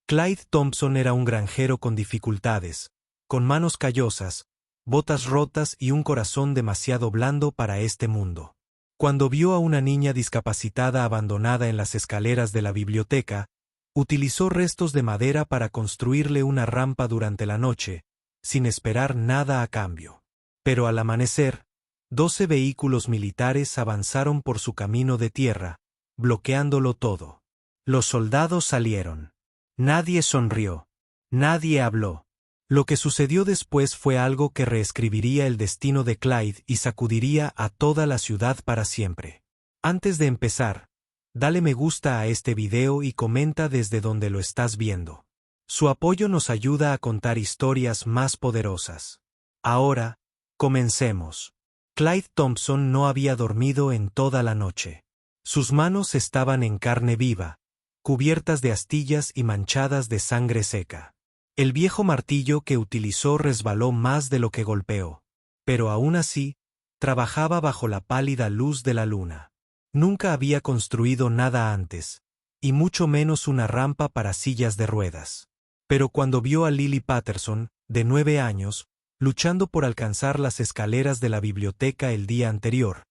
Clyde Thompson era un granjero con dificultades, con manos callosas, botas rotas y un corazón demasiado blando para este mundo. Cuando vio a una niña discapacitada abandonada en las escaleras de la biblioteca, utilizó restos de madera para construirle una rampa durante la noche, sin esperar nada a cambio. Pero al amanecer, 12 vehículos militares avanzaron por su camino de tierra, bloqueándolo todo. Los soldados salieron. Nadie sonrió. Nadie habló. Lo que sucedió después fue algo que reescribiría el destino de Clyde y sacudiría a toda la ciudad para siempre. Antes de empezar, dale me gusta a este video y comenta desde donde lo estás viendo. Su apoyo nos ayuda a contar historias más poderosas. Ahora, comencemos. Clyde Thompson no había dormido en toda la noche. Sus manos estaban en carne viva, cubiertas de astillas y manchadas de sangre seca. El viejo martillo que utilizó resbaló más de lo que golpeó. Pero aún así, trabajaba bajo la pálida luz de la luna. Nunca había construido nada antes, y mucho menos una rampa para sillas de ruedas. Pero cuando vio a Lily Patterson, de 9 años, luchando por alcanzar las escaleras de la biblioteca el día anterior,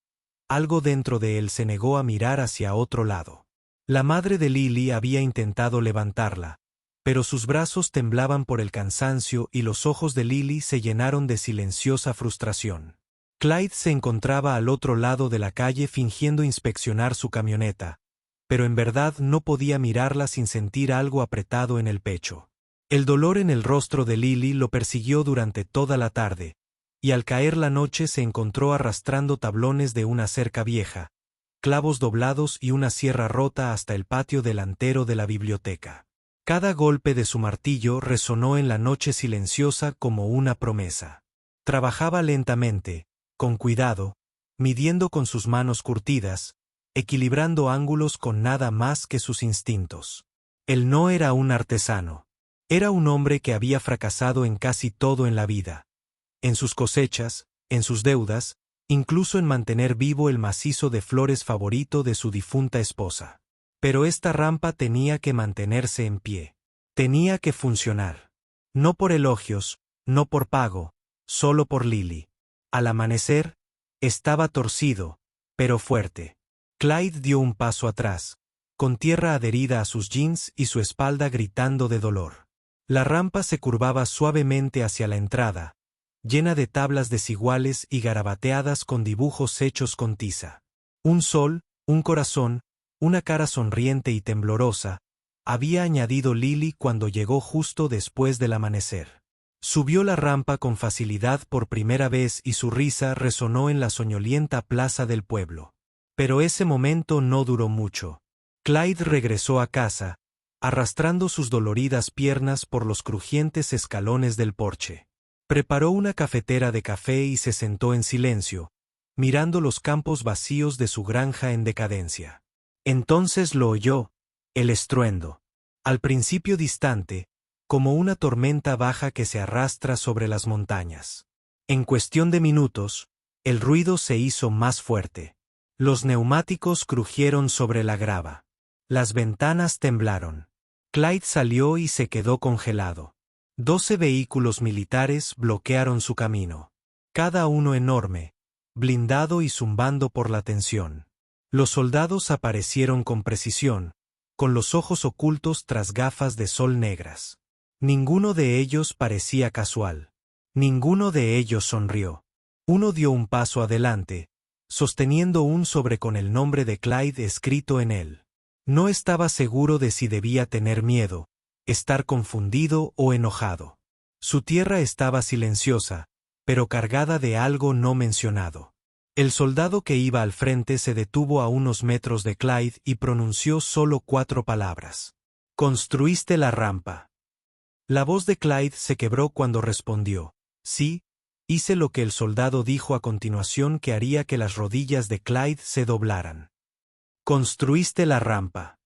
algo dentro de él se negó a mirar hacia otro lado. La madre de Lily había intentado levantarla, pero sus brazos temblaban por el cansancio y los ojos de Lily se llenaron de silenciosa frustración. Clyde se encontraba al otro lado de la calle fingiendo inspeccionar su camioneta, pero en verdad no podía mirarla sin sentir algo apretado en el pecho. El dolor en el rostro de Lily lo persiguió durante toda la tarde, y al caer la noche se encontró arrastrando tablones de una cerca vieja, clavos doblados y una sierra rota hasta el patio delantero de la biblioteca. Cada golpe de su martillo resonó en la noche silenciosa como una promesa. Trabajaba lentamente, con cuidado, midiendo con sus manos curtidas, equilibrando ángulos con nada más que sus instintos. Él no era un artesano. Era un hombre que había fracasado en casi todo en la vida. En sus cosechas, en sus deudas, incluso en mantener vivo el macizo de flores favorito de su difunta esposa. Pero esta rampa tenía que mantenerse en pie. Tenía que funcionar. No por elogios, no por pago, solo por Lily. Al amanecer, estaba torcido, pero fuerte. Clyde dio un paso atrás, con tierra adherida a sus jeans y su espalda gritando de dolor. La rampa se curvaba suavemente hacia la entrada, llena de tablas desiguales y garabateadas con dibujos hechos con tiza. Un sol, un corazón, una cara sonriente y temblorosa, había añadido Lily cuando llegó justo después del amanecer. Subió la rampa con facilidad por primera vez y su risa resonó en la soñolienta plaza del pueblo. Pero ese momento no duró mucho. Clyde regresó a casa, arrastrando sus doloridas piernas por los crujientes escalones del porche. Preparó una cafetera de café y se sentó en silencio, mirando los campos vacíos de su granja en decadencia. Entonces lo oyó, el estruendo. Al principio distante, como una tormenta baja que se arrastra sobre las montañas. En cuestión de minutos, el ruido se hizo más fuerte. Los neumáticos crujieron sobre la grava. Las ventanas temblaron. Clyde salió y se quedó congelado. 12 vehículos militares bloquearon su camino. Cada uno enorme, blindado y zumbando por la tensión. Los soldados aparecieron con precisión, con los ojos ocultos tras gafas de sol negras. Ninguno de ellos parecía casual. Ninguno de ellos sonrió. Uno dio un paso adelante, sosteniendo un sobre con el nombre de Clyde escrito en él. No estaba seguro de si debía tener miedo, estar confundido o enojado. Su tierra estaba silenciosa, pero cargada de algo no mencionado. El soldado que iba al frente se detuvo a unos metros de Clyde y pronunció solo 4 palabras. «Construiste la rampa». La voz de Clyde se quebró cuando respondió, «Sí, hice lo que el soldado dijo a continuación que haría que las rodillas de Clyde se doblaran». «Construiste la rampa».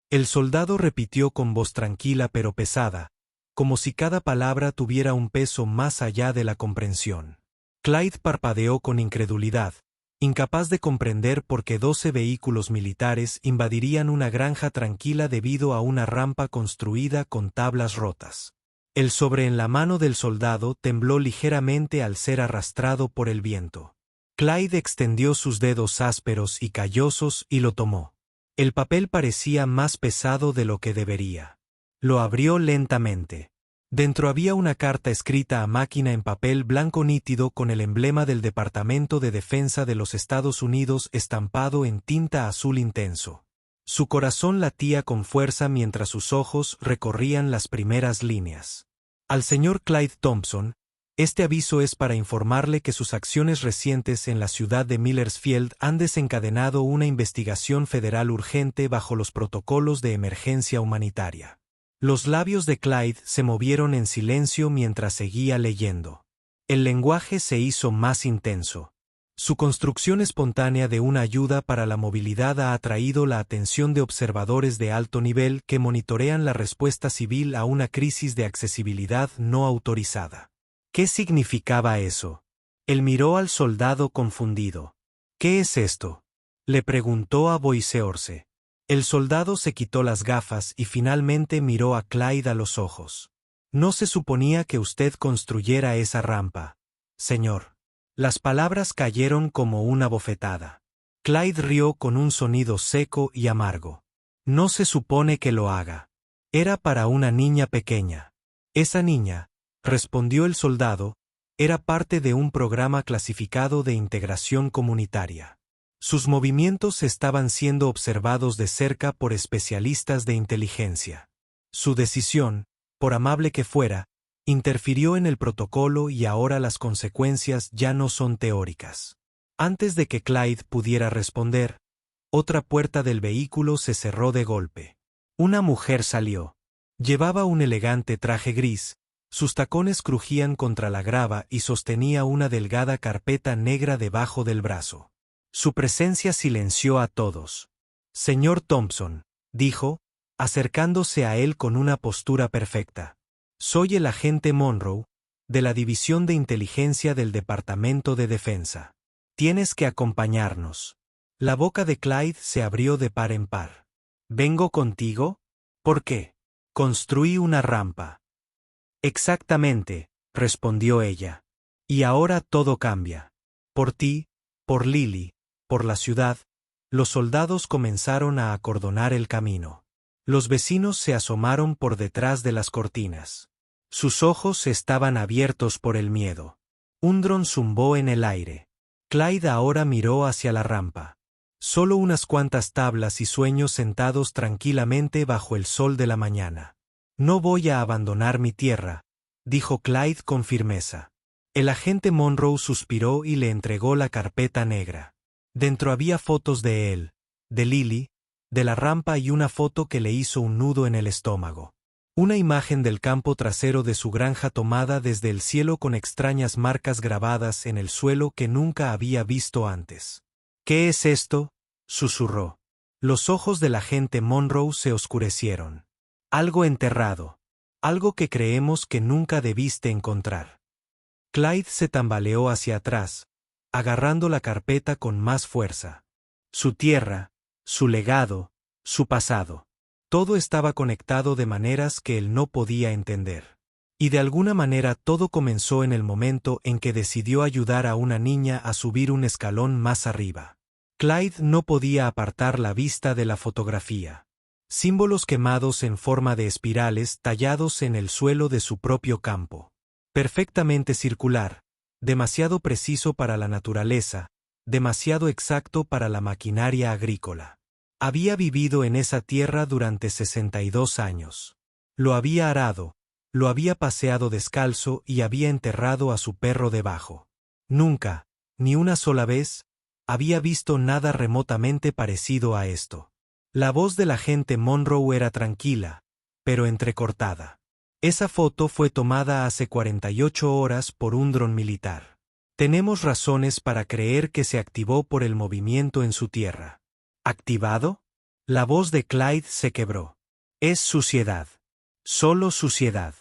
El soldado repitió con voz tranquila pero pesada, como si cada palabra tuviera un peso más allá de la comprensión. Clyde parpadeó con incredulidad, incapaz de comprender por qué 12 vehículos militares invadirían una granja tranquila debido a una rampa construida con tablas rotas. El sobre en la mano del soldado tembló ligeramente al ser arrastrado por el viento. Clyde extendió sus dedos ásperos y callosos y lo tomó. El papel parecía más pesado de lo que debería. Lo abrió lentamente. Dentro había una carta escrita a máquina en papel blanco nítido con el emblema del Departamento de Defensa de los Estados Unidos estampado en tinta azul intenso. Su corazón latía con fuerza mientras sus ojos recorrían las primeras líneas. Al señor Clyde Thompson, este aviso es para informarle que sus acciones recientes en la ciudad de Millersfield han desencadenado una investigación federal urgente bajo los protocolos de emergencia humanitaria. Los labios de Clyde se movieron en silencio mientras seguía leyendo. El lenguaje se hizo más intenso. Su construcción espontánea de una ayuda para la movilidad ha atraído la atención de observadores de alto nivel que monitorean la respuesta civil a una crisis de accesibilidad no autorizada. ¿Qué significaba eso? Él miró al soldado confundido. ¿Qué es esto?, le preguntó a Boisseorse. El soldado se quitó las gafas y finalmente miró a Clyde a los ojos. No se suponía que usted construyera esa rampa, señor. Las palabras cayeron como una bofetada. Clyde rió con un sonido seco y amargo. No se supone que lo haga. Era para una niña pequeña. Esa niña, respondió el soldado, era parte de un programa clasificado de integración comunitaria. Sus movimientos estaban siendo observados de cerca por especialistas de inteligencia. Su decisión, por amable que fuera, interfirió en el protocolo y ahora las consecuencias ya no son teóricas. Antes de que Clyde pudiera responder, otra puerta del vehículo se cerró de golpe. Una mujer salió. Llevaba un elegante traje gris, sus tacones crujían contra la grava y sostenía una delgada carpeta negra debajo del brazo. Su presencia silenció a todos. Señor Thompson, dijo, acercándose a él con una postura perfecta. Soy el agente Monroe, de la División de Inteligencia del Departamento de Defensa. Tienes que acompañarnos. La boca de Clyde se abrió de par en par. ¿Vengo contigo? ¿Por qué? Construí una rampa. Exactamente, respondió ella. Y ahora todo cambia. Por ti, por Lily, por la ciudad, los soldados comenzaron a acordonar el camino. Los vecinos se asomaron por detrás de las cortinas. Sus ojos estaban abiertos por el miedo. Un dron zumbó en el aire. Clyde ahora miró hacia la rampa. Solo unas cuantas tablas y sueños sentados tranquilamente bajo el sol de la mañana. No voy a abandonar mi tierra, dijo Clyde con firmeza. El agente Monroe suspiró y le entregó la carpeta negra. Dentro había fotos de él, de Lily, de la rampa y una foto que le hizo un nudo en el estómago. Una imagen del campo trasero de su granja tomada desde el cielo con extrañas marcas grabadas en el suelo que nunca había visto antes. ¿Qué es esto?, susurró. Los ojos del agente Monroe se oscurecieron. Algo enterrado. Algo que creemos que nunca debiste encontrar. Clyde se tambaleó hacia atrás, agarrando la carpeta con más fuerza. Su tierra, su legado, su pasado. Todo estaba conectado de maneras que él no podía entender. Y de alguna manera todo comenzó en el momento en que decidió ayudar a una niña a subir un escalón más arriba. Clyde no podía apartar la vista de la fotografía. Símbolos quemados en forma de espirales tallados en el suelo de su propio campo. Perfectamente circular, demasiado preciso para la naturaleza, demasiado exacto para la maquinaria agrícola. Había vivido en esa tierra durante 62 años. Lo había arado, lo había paseado descalzo y había enterrado a su perro debajo. Nunca, ni una sola vez, había visto nada remotamente parecido a esto. La voz del agente Monroe era tranquila, pero entrecortada. Esa foto fue tomada hace 48 horas por un dron militar. Tenemos razones para creer que se activó por el movimiento en su tierra. ¿Activado? La voz de Clyde se quebró. Es suciedad. Solo suciedad.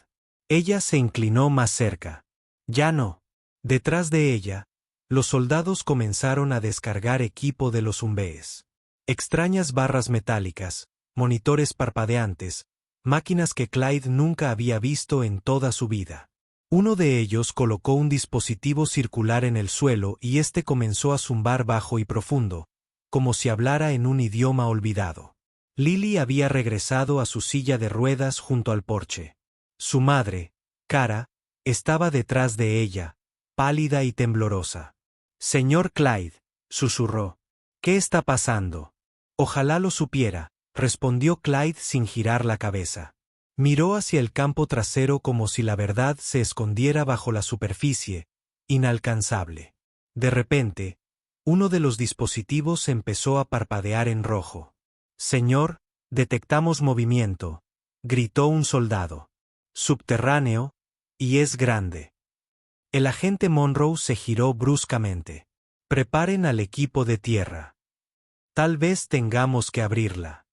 Ella se inclinó más cerca. Ya no. Detrás de ella, Los soldados comenzaron a descargar equipo de los zumbees. Extrañas barras metálicas, monitores parpadeantes, máquinas que Clyde nunca había visto en toda su vida. Uno de ellos colocó un dispositivo circular en el suelo y este comenzó a zumbar bajo y profundo, como si hablara en un idioma olvidado. Lily había regresado a su silla de ruedas junto al porche. Su madre, Kara, estaba detrás de ella, pálida y temblorosa. «Señor Clyde», susurró. «¿Qué está pasando?» «Ojalá lo supiera», respondió Clyde sin girar la cabeza. Miró hacia el campo trasero como si la verdad se escondiera bajo la superficie, inalcanzable. De repente, uno de los dispositivos empezó a parpadear en rojo. «Señor, detectamos movimiento», gritó un soldado. «Subterráneo, y es grande». El agente Monroe se giró bruscamente. «Preparen al equipo de tierra. Tal vez tengamos que abrirla».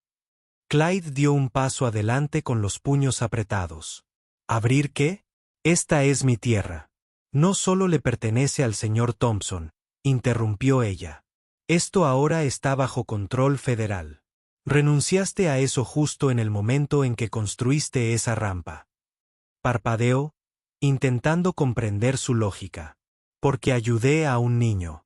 Clyde dio un paso adelante con los puños apretados. ¿Abrir qué? Esta es mi tierra. No solo le pertenece al señor Thompson, interrumpió ella. Esto ahora está bajo control federal. Renunciaste a eso justo en el momento en que construiste esa rampa. Parpadeó, intentando comprender su lógica. Porque ayudé a un niño.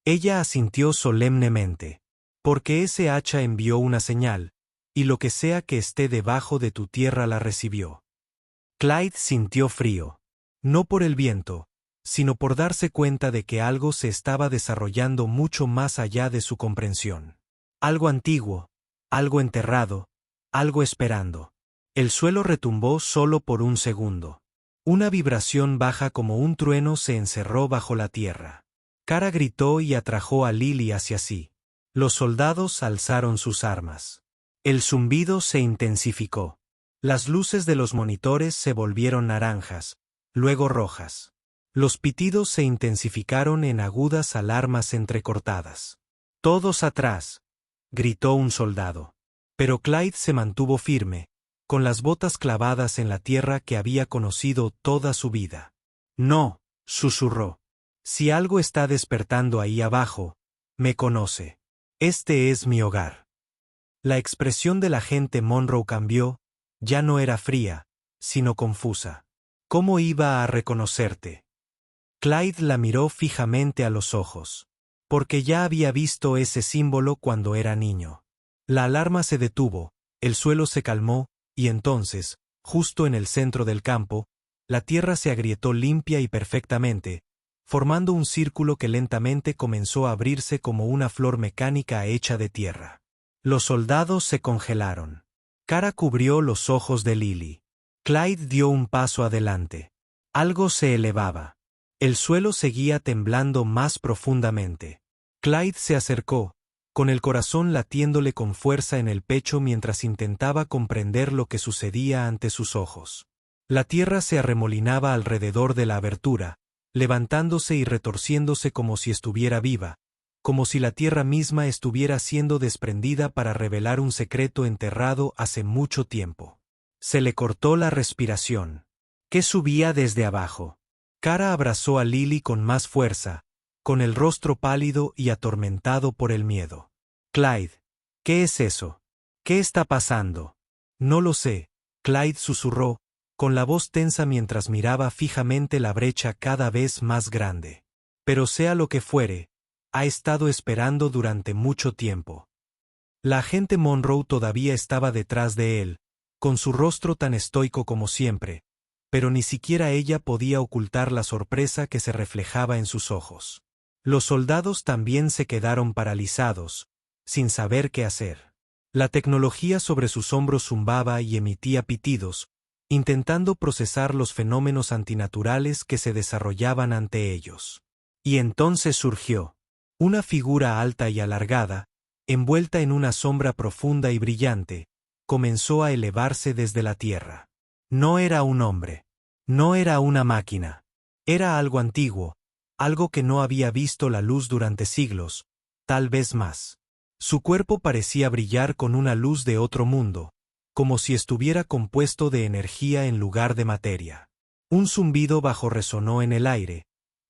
Ella asintió solemnemente. Porque ese hacha envió una señal, y lo que sea que esté debajo de tu tierra la recibió. Clyde sintió frío. No por el viento, sino por darse cuenta de que algo se estaba desarrollando mucho más allá de su comprensión. Algo antiguo, algo enterrado, algo esperando. El suelo retumbó solo por un segundo. Una vibración baja como un trueno se encerró bajo la tierra. Kara gritó y atrajo a Lily hacia sí. Los soldados alzaron sus armas. El zumbido se intensificó. Las luces de los monitores se volvieron naranjas, luego rojas. Los pitidos se intensificaron en agudas alarmas entrecortadas. «Todos atrás», gritó un soldado. Pero Clyde se mantuvo firme, con las botas clavadas en la tierra que había conocido toda su vida. «No», susurró. «Si algo está despertando ahí abajo, me conoce. Este es mi hogar». La expresión del agente Monroe cambió, ya no era fría, sino confusa. ¿Cómo iba a reconocerte? Clyde la miró fijamente a los ojos. Porque ya había visto ese símbolo cuando era niño. La alarma se detuvo, el suelo se calmó, y entonces, justo en el centro del campo, la tierra se agrietó limpia y perfectamente, formando un círculo que lentamente comenzó a abrirse como una flor mecánica hecha de tierra. Los soldados se congelaron. Kara cubrió los ojos de Lily. Clyde dio un paso adelante. Algo se elevaba. El suelo seguía temblando más profundamente. Clyde se acercó, con el corazón latiéndole con fuerza en el pecho mientras intentaba comprender lo que sucedía ante sus ojos. La tierra se arremolinaba alrededor de la abertura, levantándose y retorciéndose como si estuviera viva, como si la tierra misma estuviera siendo desprendida para revelar un secreto enterrado hace mucho tiempo. Se le cortó la respiración. ¿Qué subía desde abajo? Kara abrazó a Lily con más fuerza, con el rostro pálido y atormentado por el miedo. Clyde, ¿qué es eso? ¿Qué está pasando? No lo sé, Clyde susurró, con la voz tensa mientras miraba fijamente la brecha cada vez más grande. Pero sea lo que fuere, ha estado esperando durante mucho tiempo. La agente Monroe todavía estaba detrás de él, con su rostro tan estoico como siempre, pero ni siquiera ella podía ocultar la sorpresa que se reflejaba en sus ojos. Los soldados también se quedaron paralizados, sin saber qué hacer. La tecnología sobre sus hombros zumbaba y emitía pitidos, intentando procesar los fenómenos antinaturales que se desarrollaban ante ellos. Y entonces surgió una figura alta y alargada, envuelta en una sombra profunda y brillante, comenzó a elevarse desde la tierra. No era un hombre. No era una máquina. Era algo antiguo, algo que no había visto la luz durante siglos, tal vez más. Su cuerpo parecía brillar con una luz de otro mundo, como si estuviera compuesto de energía en lugar de materia. Un zumbido bajo resonó en el aire,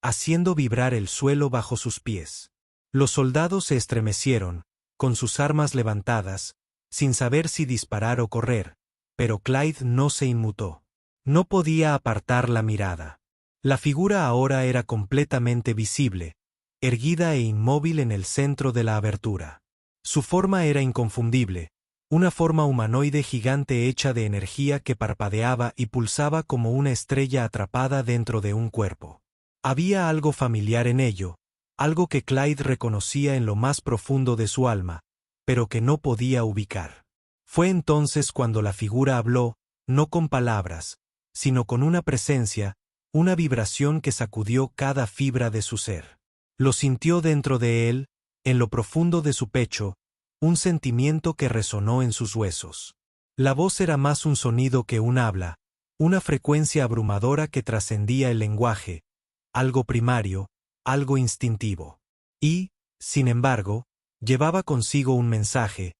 haciendo vibrar el suelo bajo sus pies. Los soldados se estremecieron, con sus armas levantadas, sin saber si disparar o correr, pero Clyde no se inmutó. No podía apartar la mirada. La figura ahora era completamente visible, erguida e inmóvil en el centro de la abertura. Su forma era inconfundible, una forma humanoide gigante hecha de energía que parpadeaba y pulsaba como una estrella atrapada dentro de un cuerpo. Había algo familiar en ello, algo que Clyde reconocía en lo más profundo de su alma, pero que no podía ubicar. Fue entonces cuando la figura habló, no con palabras, sino con una presencia, una vibración que sacudió cada fibra de su ser. Lo sintió dentro de él, en lo profundo de su pecho, un sentimiento que resonó en sus huesos. La voz era más un sonido que un habla, una frecuencia abrumadora que trascendía el lenguaje, algo primario, algo instintivo. Y, sin embargo, llevaba consigo un mensaje,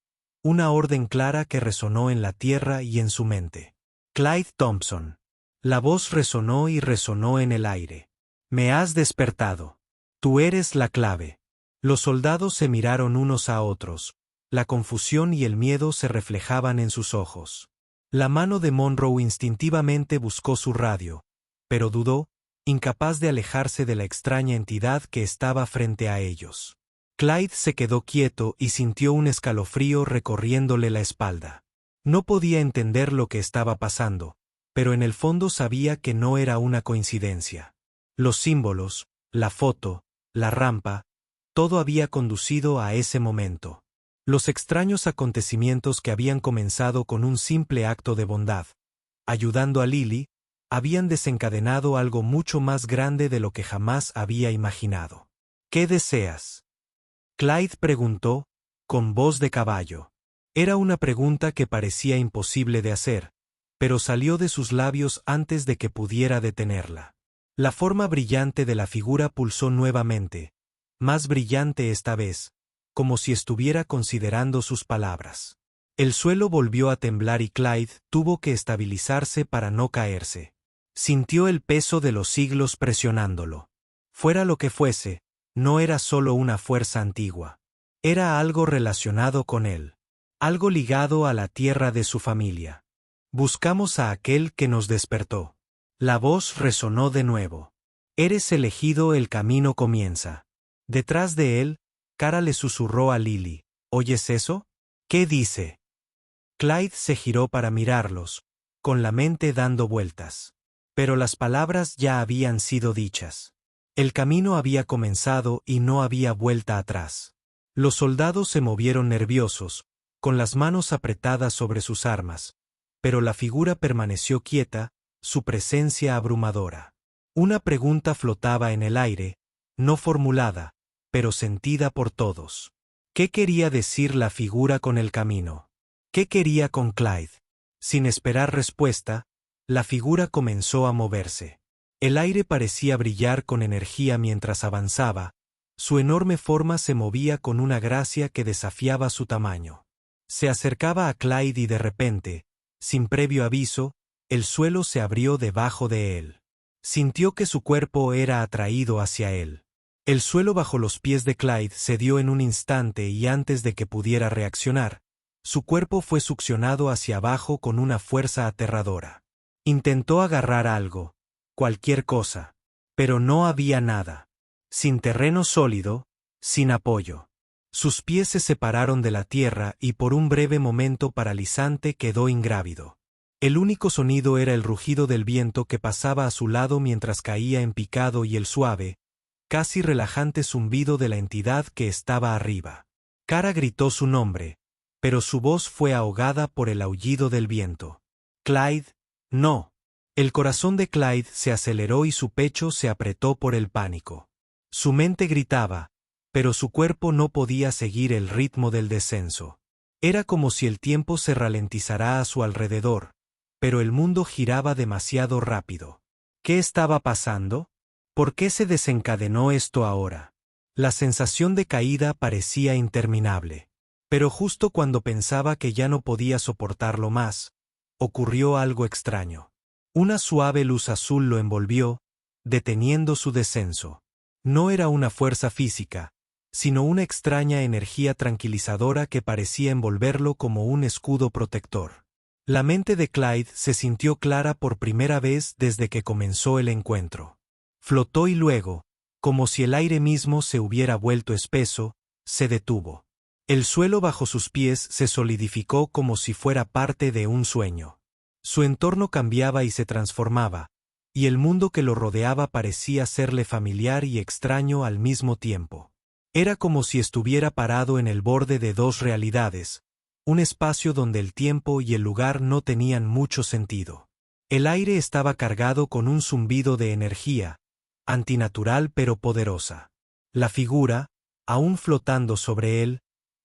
una orden clara que resonó en la tierra y en su mente. Clyde Thompson. La voz resonó y resonó en el aire. Me has despertado. Tú eres la clave. Los soldados se miraron unos a otros. La confusión y el miedo se reflejaban en sus ojos. La mano de Monroe instintivamente buscó su radio, pero dudó, incapaz de alejarse de la extraña entidad que estaba frente a ellos. Clyde se quedó quieto y sintió un escalofrío recorriéndole la espalda. No podía entender lo que estaba pasando, pero en el fondo sabía que no era una coincidencia. Los símbolos, la foto, la rampa, todo había conducido a ese momento. Los extraños acontecimientos que habían comenzado con un simple acto de bondad, ayudando a Lily, habían desencadenado algo mucho más grande de lo que jamás había imaginado. ¿Qué deseas? Clyde preguntó, con voz de caballo. Era una pregunta que parecía imposible de hacer, pero salió de sus labios antes de que pudiera detenerla. La forma brillante de la figura pulsó nuevamente, más brillante esta vez, como si estuviera considerando sus palabras. El suelo volvió a temblar y Clyde tuvo que estabilizarse para no caerse. Sintió el peso de los siglos presionándolo. Fuera lo que fuese, no era solo una fuerza antigua. Era algo relacionado con él. Algo ligado a la tierra de su familia. Buscamos a aquel que nos despertó. La voz resonó de nuevo. Eres elegido, el camino comienza. Detrás de él, Cara le susurró a Lily. ¿Oyes eso? ¿Qué dice? Clyde se giró para mirarlos, con la mente dando vueltas. Pero las palabras ya habían sido dichas. El camino había comenzado y no había vuelta atrás. Los soldados se movieron nerviosos, con las manos apretadas sobre sus armas, pero la figura permaneció quieta, su presencia abrumadora. Una pregunta flotaba en el aire, no formulada, pero sentida por todos. ¿Qué quería decir la figura con el camino? ¿Qué quería con Clyde? Sin esperar respuesta, la figura comenzó a moverse. El aire parecía brillar con energía mientras avanzaba, su enorme forma se movía con una gracia que desafiaba su tamaño. Se acercaba a Clyde y de repente, sin previo aviso, el suelo se abrió debajo de él. Sintió que su cuerpo era atraído hacia él. El suelo bajo los pies de Clyde cedió en un instante y antes de que pudiera reaccionar, su cuerpo fue succionado hacia abajo con una fuerza aterradora. Intentó agarrar algo, cualquier cosa, pero no había nada. Sin terreno sólido, sin apoyo. Sus pies se separaron de la tierra y por un breve momento paralizante quedó ingrávido. El único sonido era el rugido del viento que pasaba a su lado mientras caía en picado y el suave, casi relajante zumbido de la entidad que estaba arriba. Cara gritó su nombre, pero su voz fue ahogada por el aullido del viento. Clyde, no. El corazón de Clyde se aceleró y su pecho se apretó por el pánico. Su mente gritaba, pero su cuerpo no podía seguir el ritmo del descenso. Era como si el tiempo se ralentizara a su alrededor, pero el mundo giraba demasiado rápido. ¿Qué estaba pasando? ¿Por qué se desencadenó esto ahora? La sensación de caída parecía interminable. Pero justo cuando pensaba que ya no podía soportarlo más, ocurrió algo extraño. Una suave luz azul lo envolvió, deteniendo su descenso. No era una fuerza física, sino una extraña energía tranquilizadora que parecía envolverlo como un escudo protector. La mente de Clyde se sintió clara por primera vez desde que comenzó el encuentro. Flotó y luego, como si el aire mismo se hubiera vuelto espeso, se detuvo. El suelo bajo sus pies se solidificó como si fuera parte de un sueño. Su entorno cambiaba y se transformaba, y el mundo que lo rodeaba parecía serle familiar y extraño al mismo tiempo. Era como si estuviera parado en el borde de dos realidades, un espacio donde el tiempo y el lugar no tenían mucho sentido. El aire estaba cargado con un zumbido de energía, antinatural pero poderosa. La figura, aún flotando sobre él,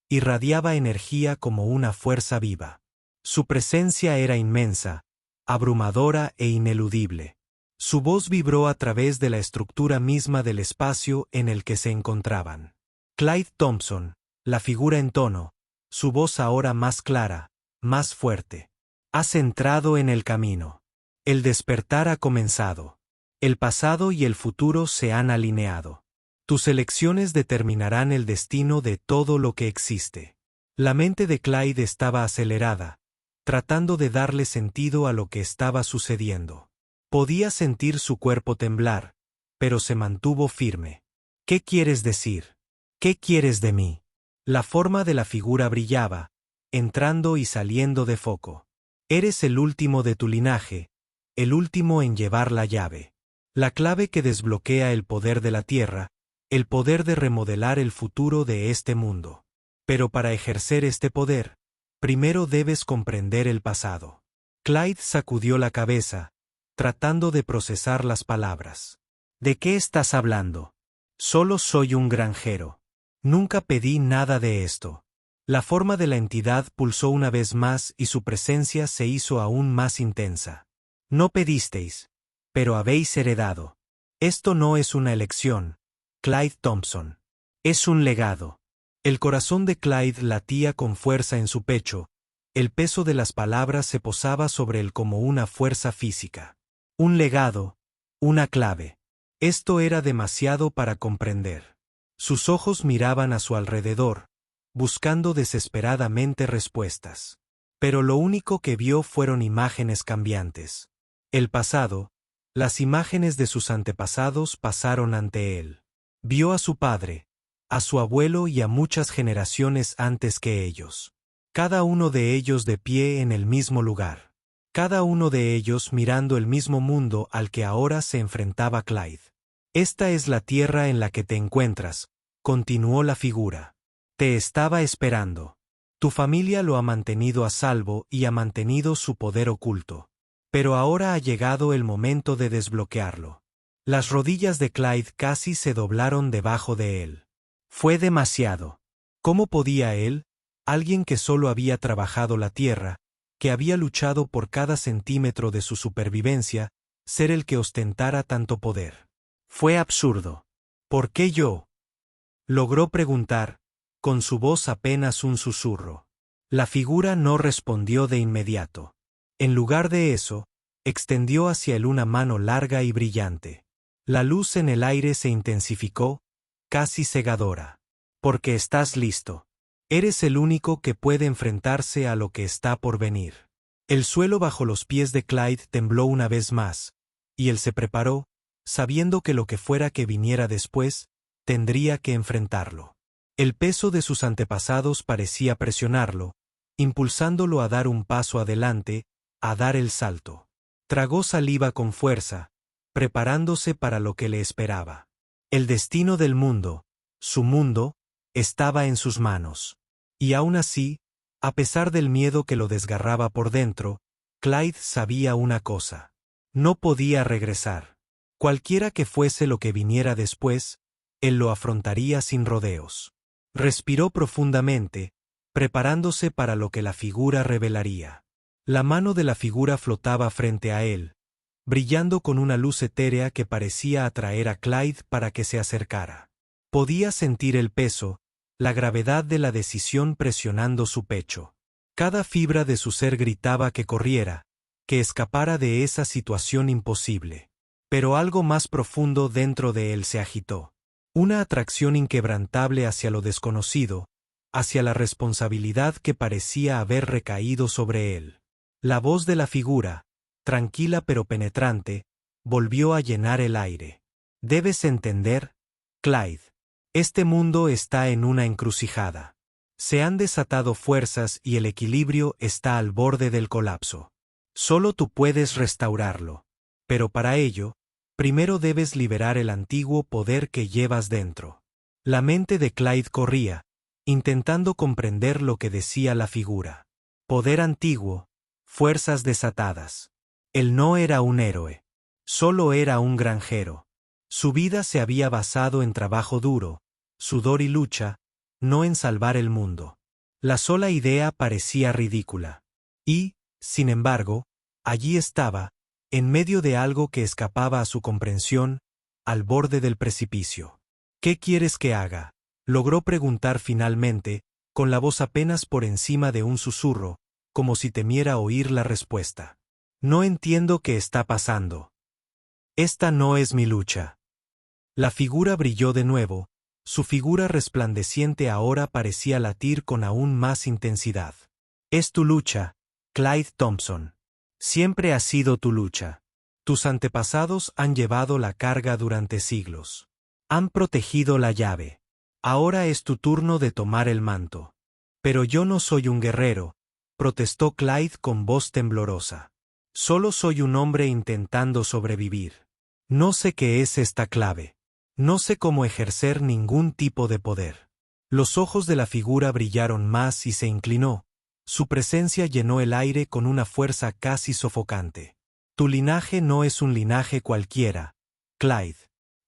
irradiaba energía como una fuerza viva. Su presencia era inmensa, abrumadora e ineludible. Su voz vibró a través de la estructura misma del espacio en el que se encontraban. Clyde Thompson, la figura en tono, su voz ahora más clara, más fuerte. Has entrado en el camino. El despertar ha comenzado. El pasado y el futuro se han alineado. Tus elecciones determinarán el destino de todo lo que existe. La mente de Clyde estaba acelerada, tratando de darle sentido a lo que estaba sucediendo. Podía sentir su cuerpo temblar, pero se mantuvo firme. ¿Qué quieres decir? ¿Qué quieres de mí? La forma de la figura brillaba, entrando y saliendo de foco. Eres el último de tu linaje, el último en llevar la llave. La clave que desbloquea el poder de la Tierra, el poder de remodelar el futuro de este mundo. Pero para ejercer este poder, primero debes comprender el pasado. Clyde sacudió la cabeza, tratando de procesar las palabras. ¿De qué estás hablando? Solo soy un granjero. Nunca pedí nada de esto. La forma de la entidad pulsó una vez más y su presencia se hizo aún más intensa. No pedisteis, pero habéis heredado. Esto no es una elección, Clyde Thompson. Es un legado. El corazón de Clyde latía con fuerza en su pecho, el peso de las palabras se posaba sobre él como una fuerza física. Un legado, una clave. Esto era demasiado para comprender. Sus ojos miraban a su alrededor, buscando desesperadamente respuestas. Pero lo único que vio fueron imágenes cambiantes. El pasado, las imágenes de sus antepasados pasaron ante él. Vio a su padre, a su abuelo y a muchas generaciones antes que ellos. Cada uno de ellos de pie en el mismo lugar. Cada uno de ellos mirando el mismo mundo al que ahora se enfrentaba Clyde. Esta es la tierra en la que te encuentras, continuó la figura. Te estaba esperando. Tu familia lo ha mantenido a salvo y ha mantenido su poder oculto. Pero ahora ha llegado el momento de desbloquearlo. Las rodillas de Clyde casi se doblaron debajo de él. Fue demasiado. ¿Cómo podía él, alguien que solo había trabajado la tierra, que había luchado por cada centímetro de su supervivencia, ser el que ostentara tanto poder? Fue absurdo. ¿Por qué yo? Logró preguntar, con su voz apenas un susurro. La figura no respondió de inmediato. En lugar de eso, extendió hacia él una mano larga y brillante. La luz en el aire se intensificó, casi cegadora. Porque estás listo. Eres el único que puede enfrentarse a lo que está por venir. El suelo bajo los pies de Clyde tembló una vez más, y él se preparó, sabiendo que lo que fuera que viniera después, tendría que enfrentarlo. El peso de sus antepasados parecía presionarlo, impulsándolo a dar un paso adelante, a dar el salto. Tragó saliva con fuerza, preparándose para lo que le esperaba. El destino del mundo, su mundo, estaba en sus manos. Y aún así, a pesar del miedo que lo desgarraba por dentro, Clyde sabía una cosa. No podía regresar. Cualquiera que fuese lo que viniera después, él lo afrontaría sin rodeos. Respiró profundamente, preparándose para lo que la figura revelaría. La mano de la figura flotaba frente a él, brillando con una luz etérea que parecía atraer a Clyde para que se acercara. Podía sentir el peso, la gravedad de la decisión presionando su pecho. Cada fibra de su ser gritaba que corriera, que escapara de esa situación imposible. Pero algo más profundo dentro de él se agitó. Una atracción inquebrantable hacia lo desconocido, hacia la responsabilidad que parecía haber recaído sobre él. La voz de la figura, tranquila pero penetrante, volvió a llenar el aire. Debes entender, Clyde. Este mundo está en una encrucijada. Se han desatado fuerzas y el equilibrio está al borde del colapso. Solo tú puedes restaurarlo. Pero para ello, primero debes liberar el antiguo poder que llevas dentro. La mente de Clyde corría, intentando comprender lo que decía la figura. Poder antiguo, fuerzas desatadas. Él no era un héroe. Solo era un granjero. Su vida se había basado en trabajo duro, sudor y lucha, no en salvar el mundo. La sola idea parecía ridícula. Y, sin embargo, allí estaba, en medio de algo que escapaba a su comprensión, al borde del precipicio. ¿Qué quieres que haga?, logró preguntar finalmente, con la voz apenas por encima de un susurro, como si temiera oír la respuesta. No entiendo qué está pasando. Esta no es mi lucha. La figura brilló de nuevo, su figura resplandeciente ahora parecía latir con aún más intensidad. Es tu lucha, Clyde Thompson. Siempre ha sido tu lucha. Tus antepasados han llevado la carga durante siglos. Han protegido la llave. Ahora es tu turno de tomar el manto. Pero yo no soy un guerrero, protestó Clyde con voz temblorosa. Solo soy un hombre intentando sobrevivir. No sé qué es esta clave. No sé cómo ejercer ningún tipo de poder. Los ojos de la figura brillaron más y se inclinó. Su presencia llenó el aire con una fuerza casi sofocante. Tu linaje no es un linaje cualquiera, Clyde.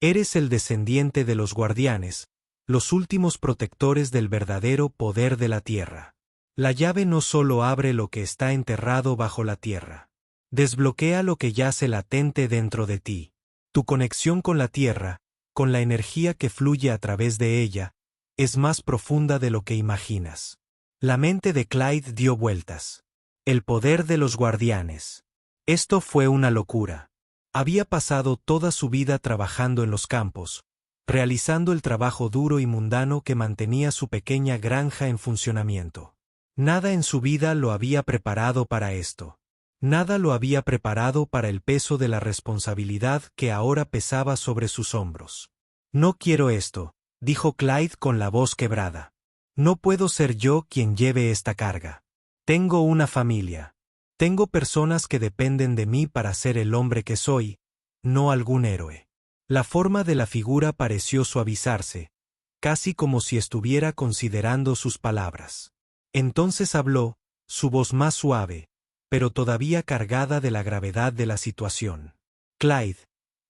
Eres el descendiente de los guardianes, los últimos protectores del verdadero poder de la tierra. La llave no solo abre lo que está enterrado bajo la tierra. Desbloquea lo que yace latente dentro de ti. Tu conexión con la tierra, con la energía que fluye a través de ella, es más profunda de lo que imaginas. La mente de Clyde dio vueltas. El poder de los guardianes. Esto fue una locura. Había pasado toda su vida trabajando en los campos, realizando el trabajo duro y mundano que mantenía su pequeña granja en funcionamiento. Nada en su vida lo había preparado para esto. Nada lo había preparado para el peso de la responsabilidad que ahora pesaba sobre sus hombros. No quiero esto, dijo Clyde con la voz quebrada. No puedo ser yo quien lleve esta carga. Tengo una familia. Tengo personas que dependen de mí para ser el hombre que soy, no algún héroe. La forma de la figura pareció suavizarse, casi como si estuviera considerando sus palabras. Entonces habló, su voz más suave, pero todavía cargada de la gravedad de la situación. Clyde,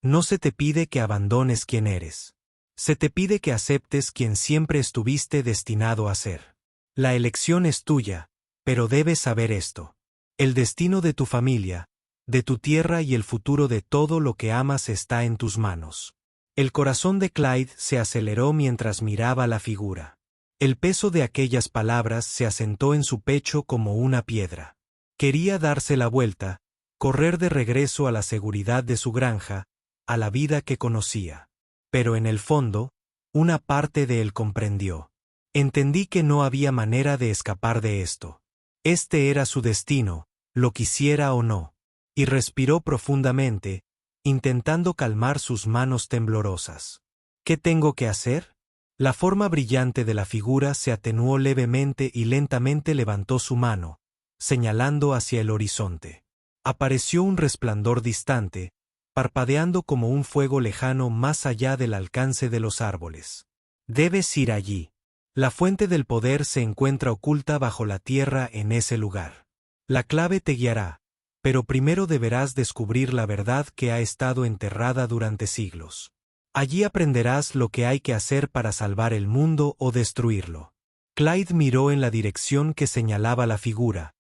no se te pide que abandones quien eres. Se te pide que aceptes quien siempre estuviste destinado a ser. La elección es tuya, pero debes saber esto. El destino de tu familia, de tu tierra y el futuro de todo lo que amas está en tus manos. El corazón de Clyde se aceleró mientras miraba la figura. El peso de aquellas palabras se asentó en su pecho como una piedra. Quería darse la vuelta, correr de regreso a la seguridad de su granja, a la vida que conocía. Pero en el fondo, una parte de él comprendió. Entendí que no había manera de escapar de esto. Este era su destino, lo quisiera o no. Y respiró profundamente, intentando calmar sus manos temblorosas. ¿Qué tengo que hacer? La forma brillante de la figura se atenuó levemente y lentamente levantó su mano, señalando hacia el horizonte. Apareció un resplandor distante, parpadeando como un fuego lejano más allá del alcance de los árboles. Debes ir allí. La fuente del poder se encuentra oculta bajo la tierra en ese lugar. La clave te guiará, pero primero deberás descubrir la verdad que ha estado enterrada durante siglos. Allí aprenderás lo que hay que hacer para salvar el mundo o destruirlo. Clyde miró en la dirección que señalaba la figura.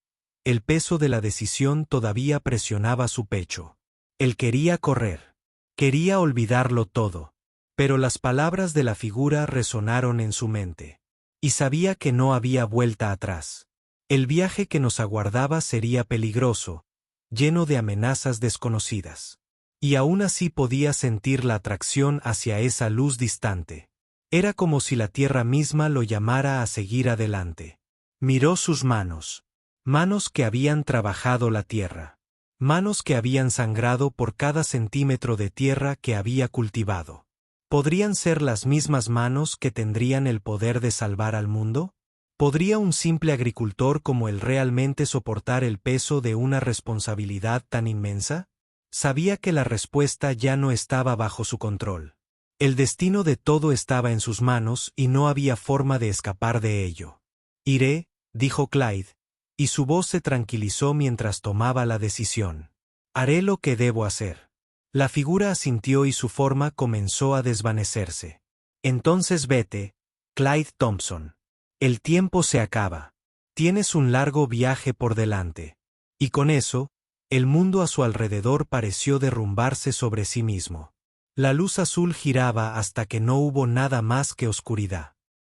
El peso de la decisión todavía presionaba su pecho. Él quería correr. Quería olvidarlo todo. Pero las palabras de la figura resonaron en su mente. Y sabía que no había vuelta atrás. El viaje que nos aguardaba sería peligroso, lleno de amenazas desconocidas. Y aún así podía sentir la atracción hacia esa luz distante. Era como si la tierra misma lo llamara a seguir adelante. Miró sus manos. Manos que habían trabajado la tierra. Manos que habían sangrado por cada centímetro de tierra que había cultivado. ¿Podrían ser las mismas manos que tendrían el poder de salvar al mundo? ¿Podría un simple agricultor como él realmente soportar el peso de una responsabilidad tan inmensa? Sabía que la respuesta ya no estaba bajo su control. El destino de todo estaba en sus manos y no había forma de escapar de ello. Iré, dijo Clyde, y su voz se tranquilizó mientras tomaba la decisión. Haré lo que debo hacer. La figura asintió y su forma comenzó a desvanecerse. Entonces vete, Clyde Thompson. El tiempo se acaba. Tienes un largo viaje por delante. Y con eso, el mundo a su alrededor pareció derrumbarse sobre sí mismo. La luz azul giraba hasta que no hubo nada más que oscuridad.